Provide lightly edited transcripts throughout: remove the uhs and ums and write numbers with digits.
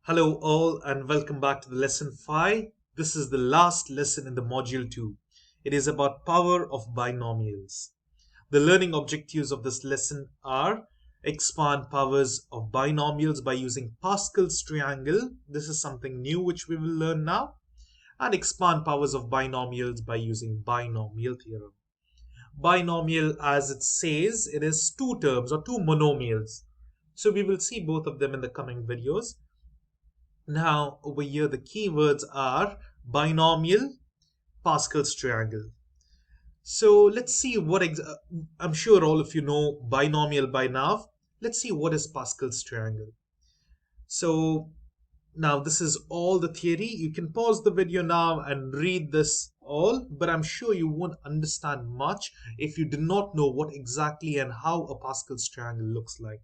Hello all and welcome back to the lesson 5. This is the last lesson in the module 2. It is about power of binomials. The learning objectives of this lesson are expand powers of binomials by using Pascal's triangle. This is something new which we will learn now. And expand powers of binomials by using binomial theorem. Binomial, as it says, it is two terms or two monomials. So we will see both of them in the coming videos. Now, over here, the keywords are binomial, Pascal's triangle. So let's see I'm sure all of you know binomial by now. Let's see what is Pascal's triangle. So now this is all the theory. You can pause the video now and read this all, but I'm sure you won't understand much if you do not know what exactly and how a Pascal's triangle looks like.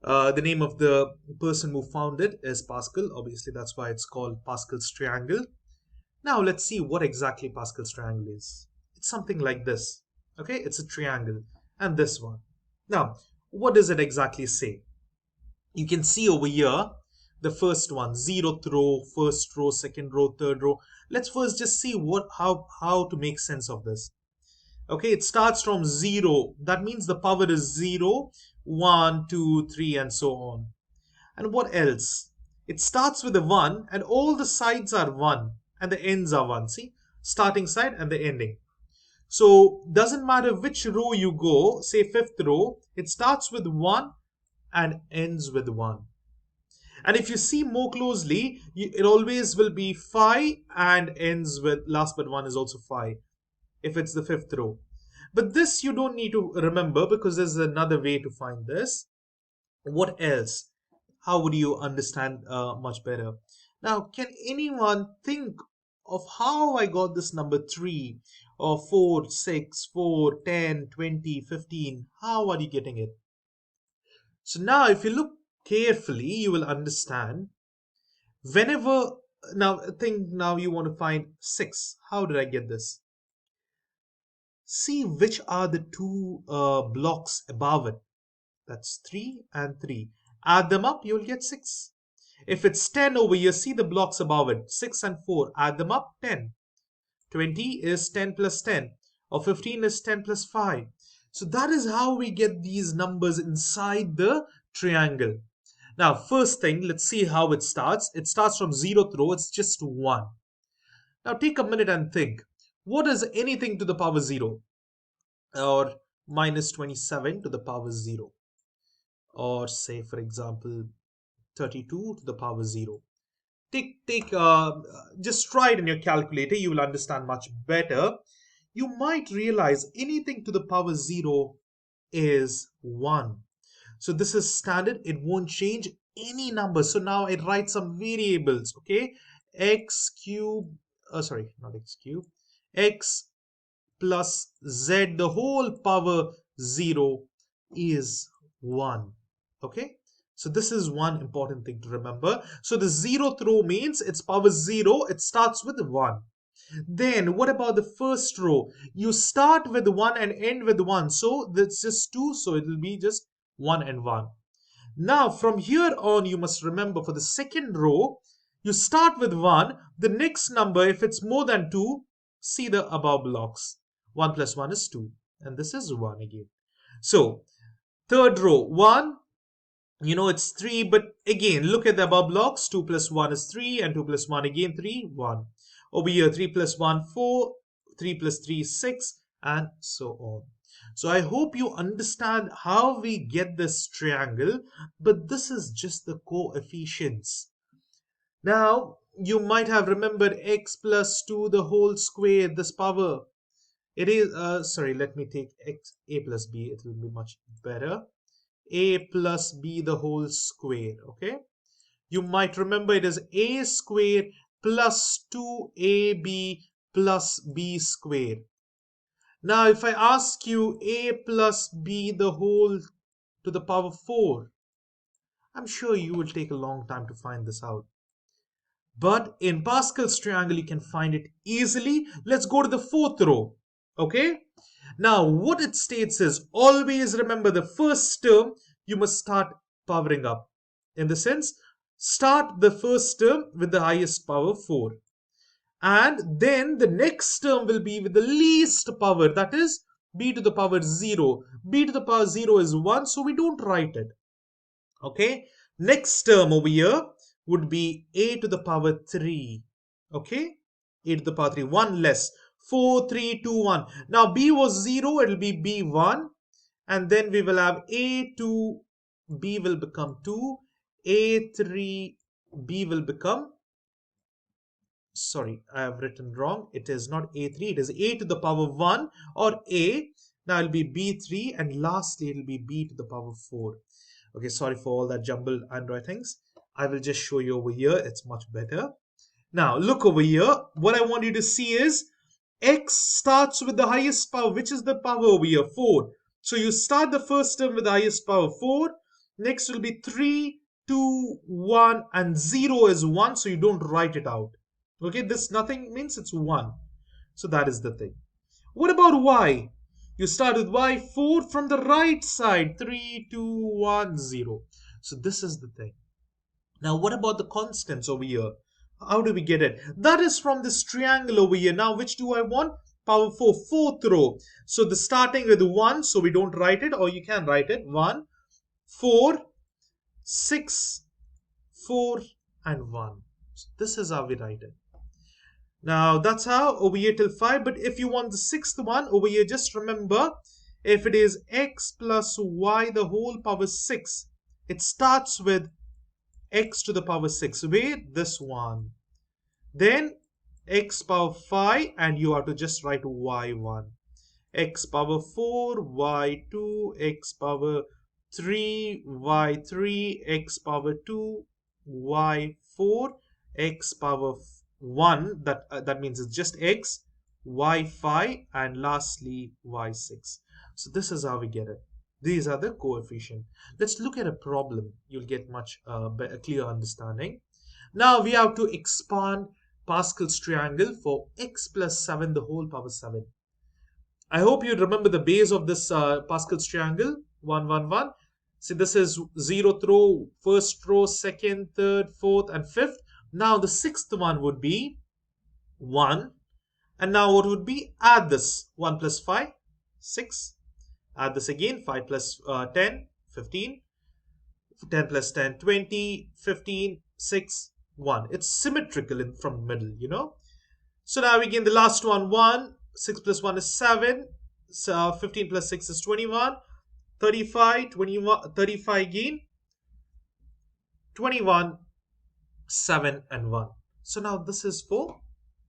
The name of the person who found it is Pascal. Obviously, that's why it's called Pascal's triangle. Now, let's see what exactly Pascal's triangle is. It's something like this. Okay, it's a triangle. And this one. Now, what does it exactly say? You can see over here the first one, 0th row, first row, second row, third row. Let's first just see how to make sense of this. Okay, it starts from 0. That means the power is 0, 1, 2, 3, and so on. And what else? It starts with a 1 and all the sides are 1 and the ends are 1. See? Starting side and the ending. So, doesn't matter which row you go, say 5th row, it starts with 1 and ends with 1. And if you see more closely, it always will be 5 and ends with last but 1 is also 5 if it's the 5th row. But this you don't need to remember because there's another way to find this. What else? How would you understand much better? Now, can anyone think of how I got this number 3 or 4, 6, 4, 10, 20, 15? How are you getting it? So now if you look carefully, you will understand. Whenever, now you want to find 6. How did I get this? See which are the two blocks above it. That's 3 and 3. Add them up, you'll get 6. If it's 10 over here, see the blocks above it. 6 and 4. Add them up, 10. 20 is 10 plus 10. Or 15 is 10 plus 5. So that is how we get these numbers inside the triangle. Now, first thing, let's see how it starts. It starts from 0th row. It's just 1. Now, take a minute and think. What is anything to the power 0? Or minus 27 to the power 0? Or say, for example, 32 to the power 0. Just try it in your calculator. You will understand much better. You might realize anything to the power 0 is 1. So this is standard. It won't change any number. So now I write some variables. Okay, x cube. Sorry, not x cube. X plus z, the whole power 0 is 1. Okay. So this is one important thing to remember. So the 0th row means its power 0. It starts with 1. Then what about the first row? You start with 1 and end with 1. So that's just 2. So it will be just 1 and 1. Now from here on, you must remember for the second row, you start with 1. The next number, if it's more than 2, see the above blocks. 1 plus 1 is 2. And this is 1 again. So third row, 1. You know it's 3, but again, look at the above blocks. 2 plus 1 is 3, and 2 plus 1 again 3, 1. Over here, 3 plus 1, 4, 3 plus 3, 6, and so on. So I hope you understand how we get this triangle, but this is just the coefficients. Now, you might have remembered x plus 2 the whole square, this power. It is, sorry, let me take a plus b, it will be much better. A plus b the whole square. Okay, you might remember it is a square plus 2ab plus b square. Now if I ask you a plus b the whole to the power 4, I'm sure you will take a long time to find this out, but in Pascal's triangle you can find it easily. Let's go to the 4th row. Okay, now what it states is always remember the first term you must start powering up. In the sense, Start the first term with the highest power 4. And then the next term will be with the least power, that is b to the power 0. B to the power 0 is 1, so we don't write it. Okay, next term over here would be a to the power 3. Okay, a to the power 3, 1 less. 4, 3, 2, 1. Now b was 0, it will be b1, and then we will have a2, b will become 2, a3, b will become, sorry, I have written wrong. It is not a3, it is a to the power 1 or a. Now it will be b3, and lastly it will be b to the power 4. Okay, sorry for all that jumbled handwritings. I will just show you over here. It's much better. Now look over here. What I want you to see is x starts with the highest power. Which is the power over here? 4. So you start the first term with the highest power 4. Next will be 3, 2, 1, and 0 is 1. So you don't write it out. Okay, this nothing means it's 1. So that is the thing. What about y? You start with y, 4 from the right side, 3, 2, 1, 0. So this is the thing. Now what about the constants over here? How do we get it? That is from this triangle over here. Now which do I want? Power 4, fourth row. So the starting with 1, so we don't write it, or you can write it. 1, 4, 6, 4, and 1. So this is how we write it. Now that's how over here till 5. But if you want the sixth one over here, just remember, if it is x plus y the whole power 6, it starts with x to the power 6. Wait, this one. Then x power 5, and you have to just write y1. X power 4, y2, x power 3, y3, x power 2, y4, x power 1, that means it's just x, y5, and lastly y6. So this is how we get it. These are the coefficients. Let's look at a problem. You'll get much clear understanding. Now we have to expand Pascal's triangle for x plus 7 the whole power 7. I hope you remember the base of this Pascal's triangle, 1, 1, 1. See, this is 0th row, first row, second, third, fourth, and fifth. Now the sixth one would be 1. And now what would be? Add this. 1 plus 5, 6. Add this again. 5 plus 10, 15. 10 plus 10, 20, 15, 6, 1. It's symmetrical from the middle, you know. So now again the last one, 1. 6 plus 1 is 7. So 15 plus 6 is 21. 35, 21, 35 again. 21. 7 and 1. So now this is for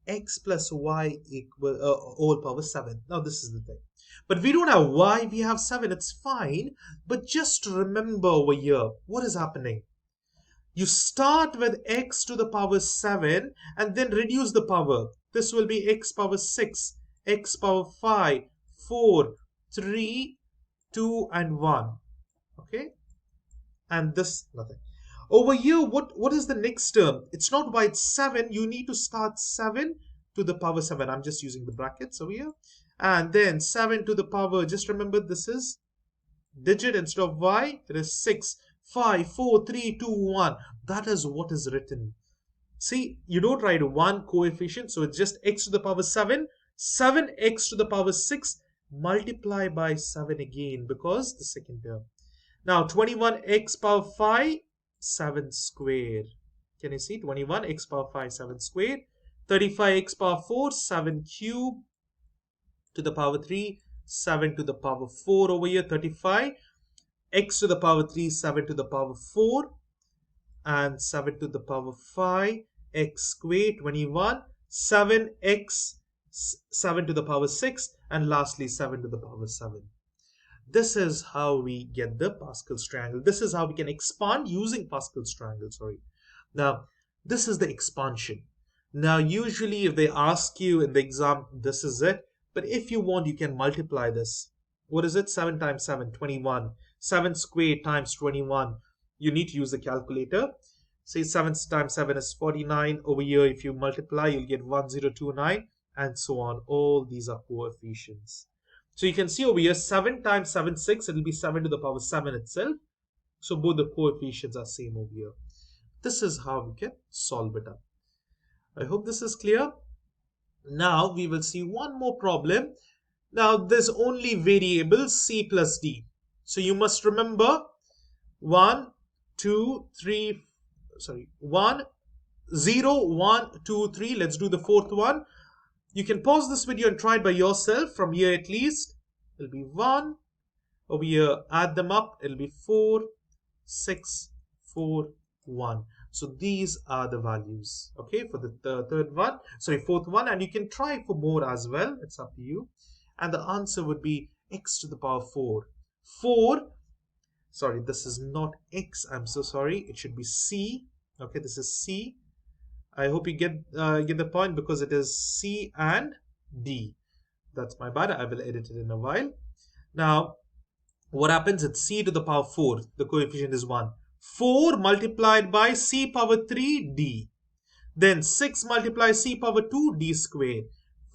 x plus y equal whole power 7. Now this is the thing. But we don't have y, we have 7. It's fine. But just remember over here, what is happening? You start with x to the power 7 and then reduce the power. This will be x power 6, x power 5, 4, 3, 2, and 1. Okay? And this, nothing. Over here, what is the next term? It's not y, it's 7. You need to start 7 to the power 7. I'm just using the brackets over here. And then 7 to the power, just remember this is digit instead of y. It is 6, 5, 4, 3, 2, 1. That is what is written. See, you don't write one coefficient. So it's just x to the power 7. 7x to the power 6 multiply by 7 again because the second term. Now 21x power 5. 7 squared. Can you see? 21 x power 5, 7 squared. 35 x power 4, 7 cube to the power 3, 7 to the power 4 over here. 35 x to the power 3, 7 to the power 4, and 7 to the power 5, x squared. 21 7x 7 to the power 6, and lastly 7 to the power 7. This is how we get the Pascal's triangle. This is how we can expand using Pascal's triangle, sorry. Now, this is the expansion. Now, usually if they ask you in the exam, this is it. But if you want, you can multiply this. What is it? 7 times 7, 21. 7 squared times 21. You need to use the calculator. Say 7 times 7 is 49. Over here, if you multiply, you'll get 1029, and so on. All these are coefficients. So you can see over here, 7 times 7, 6. It will be 7 to the power 7 itself. So both the coefficients are same over here. This is how we can solve it up. I hope this is clear. Now we will see one more problem. Now there's only variables c plus d. So you must remember 1, 2, 3, sorry, 1, 0, 1, 2, 3. Let's do the fourth one. You can pause this video and try it by yourself from here at least. It'll be 1. Over here, add them up. It'll be 4, 6, 4, 1. So these are the values, okay, for the third one, sorry, fourth one, and you can try for more as well. It's up to you. And the answer would be x to the power 4. 4, sorry, this is not x. I'm so sorry. It should be c. Okay, this is c. I hope you get the point because it is c and d. That's my bad. I will edit it in a while. Now, what happens? It's c to the power 4. The coefficient is 1. 4 multiplied by c power 3 d. Then 6 multiplied c power 2 d squared.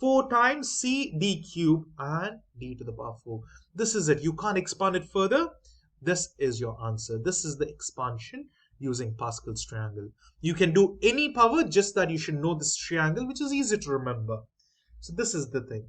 4 times c d cube and d to the power 4. This is it. You can't expand it further. This is your answer. This is the expansion using Pascal's triangle. You can do any power, just that you should know this triangle, which is easy to remember. So this is the thing.